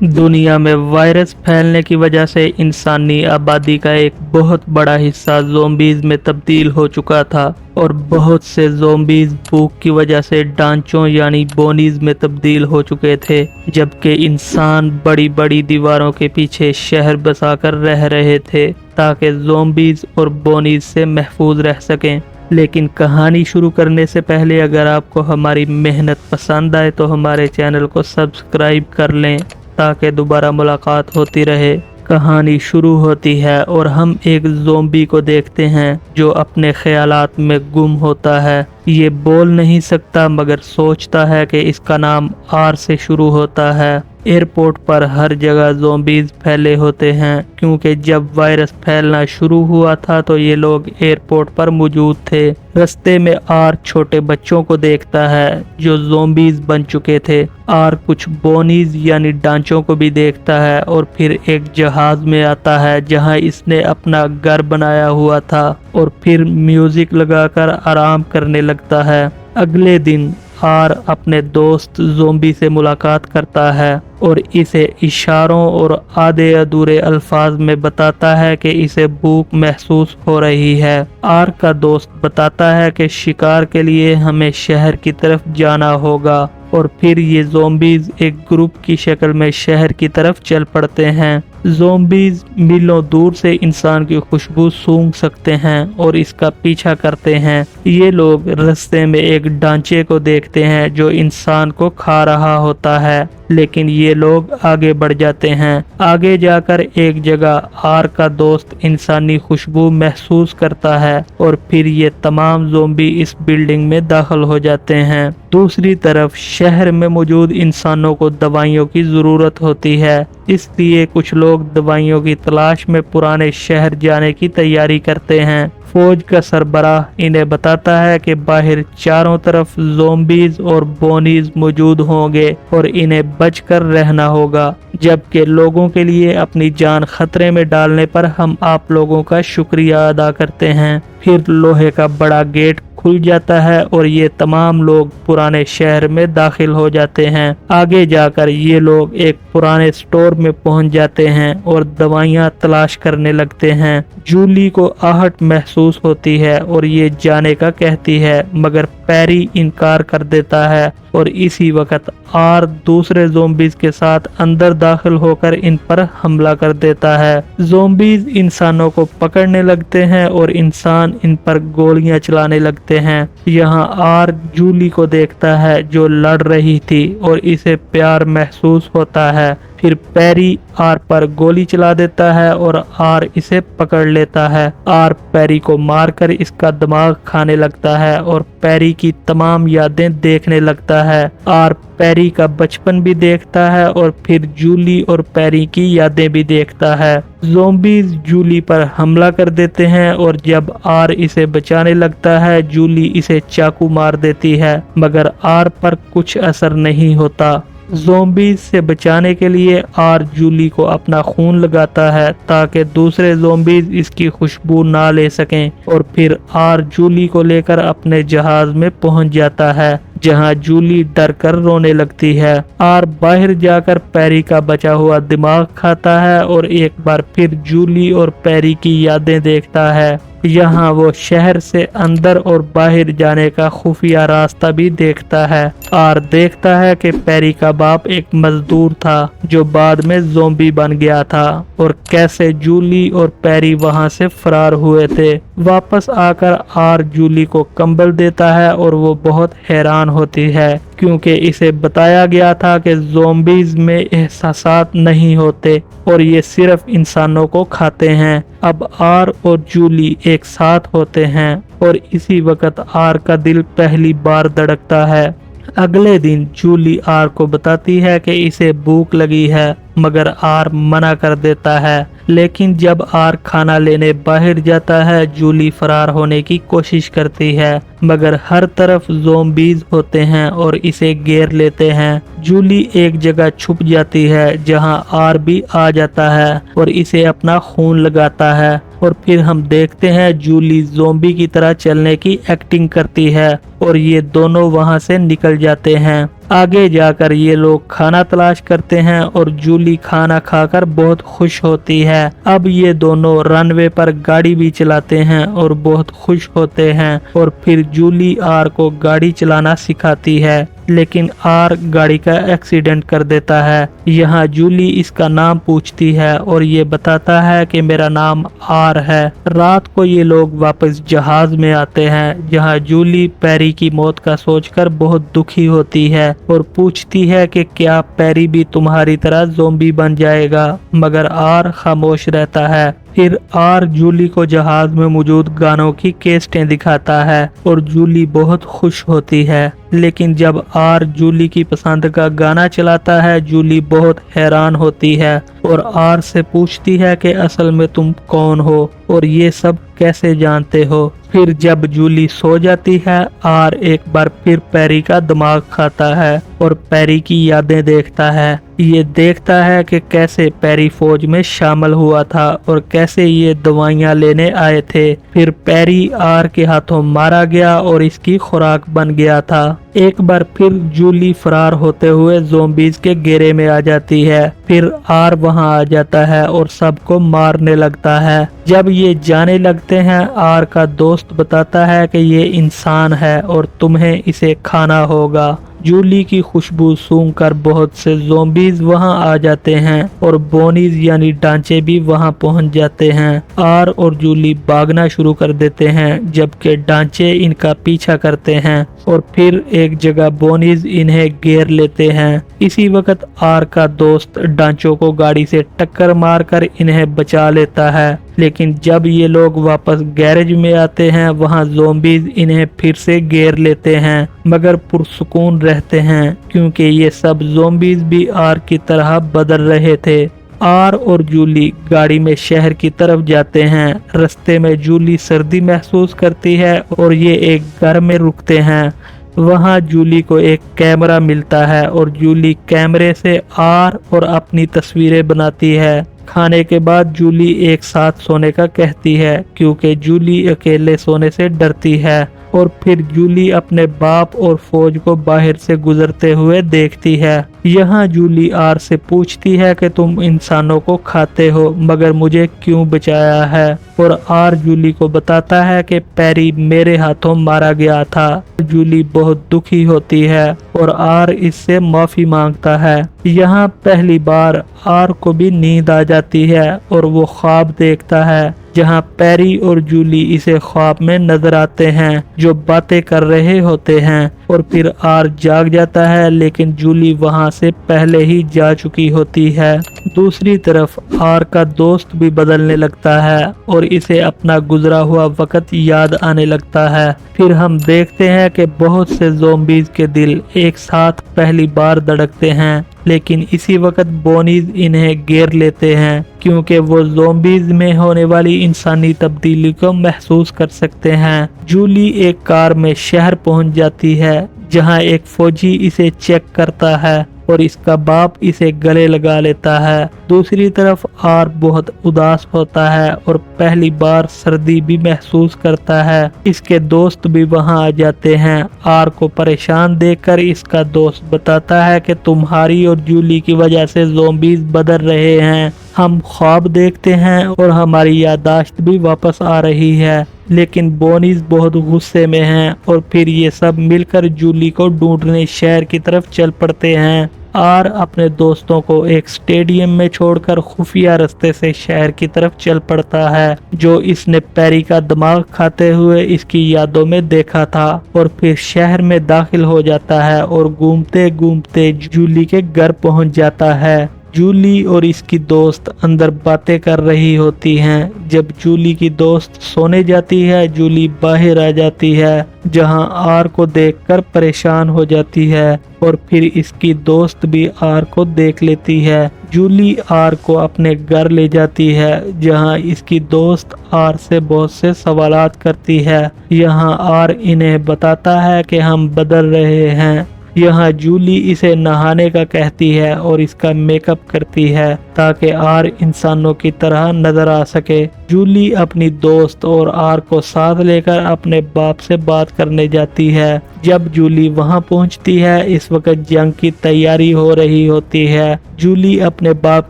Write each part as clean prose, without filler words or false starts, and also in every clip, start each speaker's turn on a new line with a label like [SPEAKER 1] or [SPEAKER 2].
[SPEAKER 1] दुनिया में वायरस फैलने की वजह से इंसानी आबादी का एक बहुत बड़ा हिस्सा ज़ोंबीज़ में तब्दील हो चुका था और बहुत से ज़ोंबीज़ भूख की वजह से डांचों यानी बोनीज़ में तब्दील हो चुके थे, जबकि इंसान बड़ी बड़ी दीवारों के पीछे शहर बसाकर रह रहे थे ताकि ज़ोंबीज़ और बोनीज़ से महफूज रह सकें। लेकिन कहानी शुरू करने से पहले अगर आपको हमारी मेहनत पसंद आए तो हमारे चैनल को सब्सक्राइब कर लें ताकि दोबारा मुलाकात होती रहे। कहानी शुरू होती है और हम एक ज़ोंबी को देखते हैं जो अपने ख्यालात में गुम होता है। ये बोल नहीं सकता मगर सोचता है कि इसका नाम आर से शुरू होता है। एयरपोर्ट पर हर जगह ज़ोंबीज़ फैले होते हैं क्योंकि जब वायरस फैलना शुरू हुआ था तो ये लोग एयरपोर्ट पर मौजूद थे। रास्ते में आर छोटे बच्चों को देखता है जो ज़ोंबीज़ बन चुके थे। आर कुछ बोनीज़ यानी डांचों को भी देखता है और फिर एक जहाज में आता है जहां इसने अपना घर बनाया हुआ था और फिर म्यूजिक लगाकर आराम करने लगता है। अगले दिन आर अपने दोस्त ज़ोंबी से मुलाकात करता है और इसे इशारों और आधे अधूरे अल्फाज में बताता है कि इसे भूख महसूस हो रही है। आर का दोस्त बताता है कि शिकार के लिए हमें शहर की तरफ जाना होगा और फिर ये ज़ोंबीज़ एक ग्रुप की शक्ल में शहर की तरफ चल पड़ते हैं। ज़ोंबीज़ मीलों दूर से इंसान की खुशबू सूंघ सकते हैं और इसका पीछा करते हैं। ये लोग रास्ते में एक ढांचे को देखते हैं जो इंसान को खा रहा होता है, लेकिन ये लोग आगे बढ़ जाते हैं। आगे जाकर एक जगह आर का दोस्त इंसानी खुशबू महसूस करता है और फिर ये तमाम ज़ोंबी इस बिल्डिंग में दाखिल हो जाते हैं। दूसरी तरफ शहर में मौजूद इंसानों को दवाइयों की ज़रूरत होती है, इसलिए कुछ लोग दवाइयों की तलाश में पुराने शहर जाने की तैयारी करते हैं। फौज का सरबराह इन्हें बताता है कि बाहर चारों तरफ ज़ोंबीज़ और बोनीज़ मौजूद होंगे और इन्हें बचकर रहना होगा, जबकि लोगों के लिए अपनी जान खतरे में डालने पर हम आप लोगों का शुक्रिया अदा करते हैं। फिर लोहे का बड़ा गेट खुल जाता है और ये तमाम लोग पुराने शहर में दाखिल हो जाते हैं। आगे जाकर ये लोग एक पुराने स्टोर में पहुंच जाते हैं और दवाइयां तलाश करने लगते हैं। जूली को आहट महसूस होती है और ये जाने का कहती है, मगर पैरी इनकार कर देता है और इसी वक्त आर दूसरे ज़ोंबीज़ के साथ अंदर दाखिल होकर इन पर हमला कर देता है। ज़ोंबीज़ इंसानों को पकड़ने लगते हैं और इंसान इन पर गोलियां चलाने लगते हैं। यहाँ आर जूली को देखता है जो लड़ रही थी और इसे प्यार महसूस होता है। फिर पैरी आर पर गोली चला देता है और आर इसे पकड़ लेता है। आर पैरी को मारकर इसका दिमाग खाने लगता है और पैरी की तमाम यादें देखने लगता है। आर पैरी का बचपन भी देखता है और फिर जूली और पैरी की यादें भी देखता है। ज़ोंबीज़ जूली पर हमला कर देते हैं और जब आर इसे बचाने लगता है जूली इसे चाकू मार देती है, मगर आर पर कुछ असर नहीं होता। ज़ोंबीज़ से बचाने के लिए आर जूली को अपना खून लगाता है ताकि दूसरे ज़ोंबीज़ इसकी खुशबू ना ले सकें और फिर आर जूली को लेकर अपने जहाज में पहुंच जाता है जहां जूली डर कर रोने लगती है। आर बाहर जाकर पैरी का बचा हुआ दिमाग खाता है और एक बार फिर जूली और पैरी की यादें देखता है। यहाँ वो शहर से अंदर और बाहर जाने का खुफिया रास्ता भी देखता है। आर देखता है कि पैरी का बाप एक मजदूर था जो बाद में ज़ोंबी बन गया था और कैसे जूली और पैरी वहां से फरार हुए थे। वापस आकर आर जूली को कंबल देता है और वो बहुत हैरान होती है क्योंकि इसे बताया गया था कि ज़ोंबीज़ में एहसासात नहीं होते और ये सिर्फ इंसानों को खाते हैं। अब आर और जूली एक साथ होते हैं और इसी वक्त आर का दिल पहली बार धड़कता है। अगले दिन जूली आर को बताती है कि इसे भूख लगी है, मगर आर मना कर देता है। लेकिन जब आर खाना लेने बाहर जाता है जूली फरार होने की कोशिश करती है, मगर हर तरफ ज़ोंबीज़ होते हैं और इसे घेर लेते हैं। जूली एक जगह छुप जाती है जहां आर भी आ जाता है और इसे अपना खून लगाता है और फिर हम देखते हैं जूली ज़ोंबी की तरह चलने की एक्टिंग करती है और ये दोनों वहां से निकल जाते हैं। आगे जाकर ये लोग खाना तलाश करते हैं और जूली खाना खाकर बहुत खुश होती है। अब ये दोनों रनवे पर गाड़ी भी चलाते हैं और बहुत खुश होते हैं और फिर जूली आर को गाड़ी चलाना सिखाती है, लेकिन आर गाड़ी का एक्सीडेंट कर देता है। यहाँ जूली इसका नाम पूछती है और ये बताता है कि मेरा नाम आर है। रात को ये लोग वापस जहाज में आते हैं, जहाँ जूली पैरी की मौत का सोचकर बहुत दुखी होती है और पूछती है कि क्या पैरी भी तुम्हारी तरह ज़ोंबी बन जाएगा, मगर आर खामोश रहता है। फिर आर जूली को जहाज में मौजूद गानों की कैसेटें दिखाता है और जूली बहुत खुश होती है। लेकिन जब आर जूली की पसंद का गाना चलाता है, जूली बहुत हैरान होती है और आर से पूछती है कि असल में तुम कौन हो और ये सब कैसे जानते हो। फिर जब जूली सो जाती है, आर एक बार फिर पैरी का दिमाग खाता है और पैरी की यादें देखता है। ये देखता है कि कैसे पैरी फौज में शामिल हुआ था और कैसे ये दवाइयाँ लेने आए थे। फिर पैरी आर के हाथों मारा गया और इसकी खुराक बन गया था। एक बार फिर जूली फरार होते हुए ज़ोंबीज के घेरे में आ जाती है। फिर आर वहां आ जाता है और सबको मारने लगता है। जब ये जाने लगते हैं, आर का दोस्त बताता है कि ये इंसान है और तुम्हें इसे खाना होगा। जूली की खुशबू सूंघकर बहुत से ज़ोंबीज वहां आ जाते हैं और बोनीज यानी डांचे भी वहां पहुंच जाते हैं। आर और जूली भागना शुरू कर देते हैं, जबकि डांचे इनका पीछा करते हैं और फिर एक जगह बोनीज इन्हें घेर लेते हैं। इसी वक्त आर का दोस्त डांचों को गाड़ी से टक्कर मारकर इन्हें बचा लेता है। लेकिन जब ये लोग वापस गैरेज में आते हैं, वहां ज़ोंबीज इन्हें फिर से घेर लेते हैं, मगर पुरसुकून रहते हैं क्योंकि ये सब ज़ोंबीज भी आर की तरह बदल रहे थे। आर और जूली गाड़ी में शहर की तरफ जाते हैं। रास्ते में जूली सर्दी महसूस करती है और ये एक घर में रुकते हैं। वहां जूली को एक कैमरा मिलता है और जूली कैमरे से आर और अपनी तस्वीरें बनाती है। खाने के बाद जूली एक साथ सोने का कहती है क्योंकि जूली अकेले सोने से डरती है। और फिर जूली अपने बाप और फौज को बाहर से गुजरते हुए देखती है। यहाँ जूली आर से पूछती है कि तुम इंसानों को खाते हो, मगर मुझे क्यों बचाया है। और आर जूली को बताता है कि पैरी मेरे हाथों मारा गया था। जूली बहुत दुखी होती है और आर इससे माफी मांगता है। यहाँ पहली बार आर को भी नींद आ जाती है और वो ख्वाब देखता है जहाँ पैरी और जूली इसे ख्वाब में नजर आते हैं जो बातें कर रहे होते हैं। और फिर आर जाग जाता है, लेकिन जूली वहां से पहले ही जा चुकी होती है। दूसरी तरफ आर का दोस्त भी बदलने लगता है और इसे अपना गुजरा हुआ वक्त याद आने लगता है। फिर हम देखते हैं कि बहुत से ज़ोंबीज के दिल एक साथ पहली बार धड़कते हैं, लेकिन इसी वक्त बोनीज इन्हें घेर लेते हैं क्योंकि वो ज़ोंबीज में होने वाली इंसानी तब्दीली को महसूस कर सकते हैं। जूली एक कार में शहर पहुंच जाती है जहां एक फौजी इसे चेक करता है और इसका बाप इसे गले लगा लेता है। दूसरी तरफ आर बहुत उदास होता है और पहली बार सर्दी भी महसूस करता है। इसके दोस्त भी वहां आ जाते हैं। आर को परेशान देखकर इसका दोस्त बताता है कि तुम्हारी और जूली की वजह से ज़ोंबीज बदल रहे हैं। हम ख्वाब देखते हैं और हमारी याददाश्त भी वापस आ रही है। लेकिन बोनीज बहुत गुस्से में हैं और फिर ये सब मिलकर जूली को ढूंढने शहर की तरफ चल पड़ते हैं। आर अपने दोस्तों को एक स्टेडियम में छोड़कर खुफिया रास्ते से शहर की तरफ चल पड़ता है जो इसने पैरी का दिमाग खाते हुए इसकी यादों में देखा था। और फिर शहर में दाखिल हो जाता है और घूमते घूमते जूली के घर पहुंच जाता है। जूली और इसकी दोस्त अंदर बातें कर रही होती हैं। जब जूली की दोस्त सोने जाती है, जूली बाहर आ जाती है जहां आर को देखकर परेशान हो जाती है और फिर इसकी दोस्त भी आर को देख लेती है। जूली आर को अपने घर ले जाती है जहां इसकी दोस्त आर से बहुत से सवालात करती है। यहां आर इन्हें बताता है कि हम बदल रहे हैं यहाँ जूली इसे नहाने का कहती है और इसका मेकअप करती है ताकि आर इंसानों की तरह नजर आ सके। जूली अपनी दोस्त और आर को साथ लेकर अपने बाप से बात करने जाती है। जब जूली वहां पहुंचती है, इस वक्त जंग की तैयारी हो रही होती है। जूली अपने बाप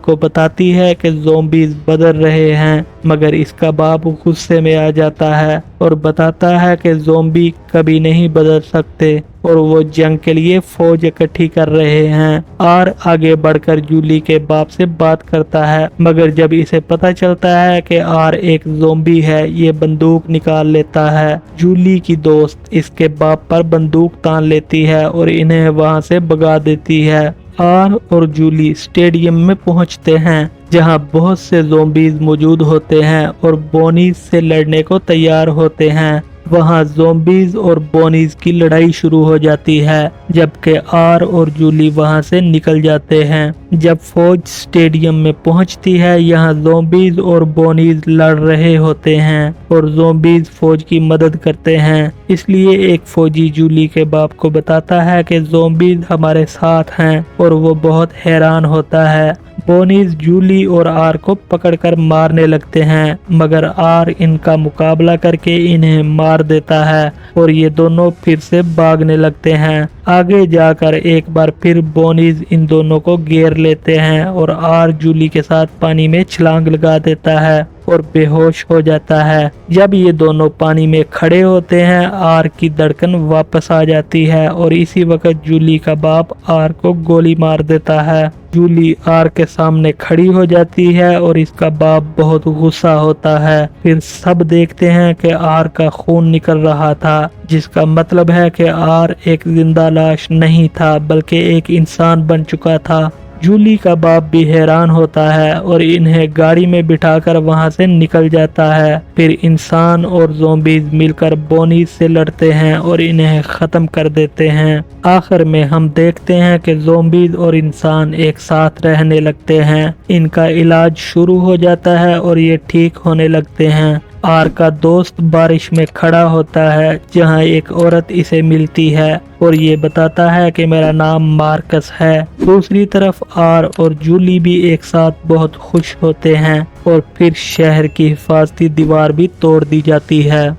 [SPEAKER 1] को बताती है कि ज़ॉम्बीज़ बदल रहे हैं, मगर इसका बाप गुस्से में आ जाता है और बताता है कि ज़ॉम्बी कभी नहीं बदल सकते और वो जंग के लिए फौज इकट्ठी कर रहे हैं। आर आगे बढ़कर जूली के बाप से बात करता है, मगर जब इसे पता चलता है कि आर एक ज़ॉम्बी है, ये बंदूक निकाल लेता है। जूली की दोस्त इसके बाप पर बंदूक तान लेती है और इन्हें वहां से भगा देती है। आर और जूली स्टेडियम में पहुंचते हैं जहां बहुत से ज़ॉम्बीज़ मौजूद होते हैं और बोनीज से लड़ने को तैयार होते हैं। वहां ज़ॉम्बीज़ और बोनीज की लड़ाई शुरू हो जाती है, जबकि आर और जूली वहां से निकल जाते हैं। जब फौज स्टेडियम में पहुंचती है, यहाँ ज़ॉम्बीज़ और बोनीज लड़ रहे होते हैं और ज़ॉम्बीज़ फौज की मदद करते हैं। इसलिए एक फौजी जूली के बाप को बताता है कि ज़ॉम्बीज़ हमारे साथ हैं और वो बहुत हैरान होता है। बोनीज जूली और आर को पकड़कर मारने लगते हैं, मगर आर इनका मुकाबला करके इन्हें मार देता है और ये दोनों फिर से भागने लगते हैं। आगे जाकर एक बार फिर बोनीज इन दोनों को घेर लेते हैं और आर जूली के साथ पानी में छलांग लगा देता है और बेहोश हो जाता है। जब ये दोनों पानी में खड़े होते हैं, आर की धड़कन वापस आ जाती है और इसी वक्त जूली का बाप आर को गोली मार देता है। जूली आर के सामने खड़ी हो जाती है और इसका बाप बहुत गुस्सा होता है। फिर सब देखते हैं कि आर का खून निकल रहा था, जिसका मतलब है कि आर एक जिंदा लाश नहीं था बल्कि एक इंसान बन चुका था। जूली का बाप भी हैरान होता है और इन्हें गाड़ी में बिठाकर वहां से निकल जाता है। फिर इंसान और ज़ॉम्बीज़ मिलकर बोनीज से लड़ते हैं और इन्हें खत्म कर देते हैं। आखिर में हम देखते हैं कि ज़ॉम्बीज़ और इंसान एक साथ रहने लगते हैं। इनका इलाज शुरू हो जाता है और ये ठीक होने लगते हैं। आर का दोस्त बारिश में खड़ा होता है जहां एक औरत इसे मिलती है और ये बताता है कि मेरा नाम मार्कस है। दूसरी तरफ आर और जूली भी एक साथ बहुत खुश होते हैं और फिर शहर की हिफाजती दीवार भी तोड़ दी जाती है।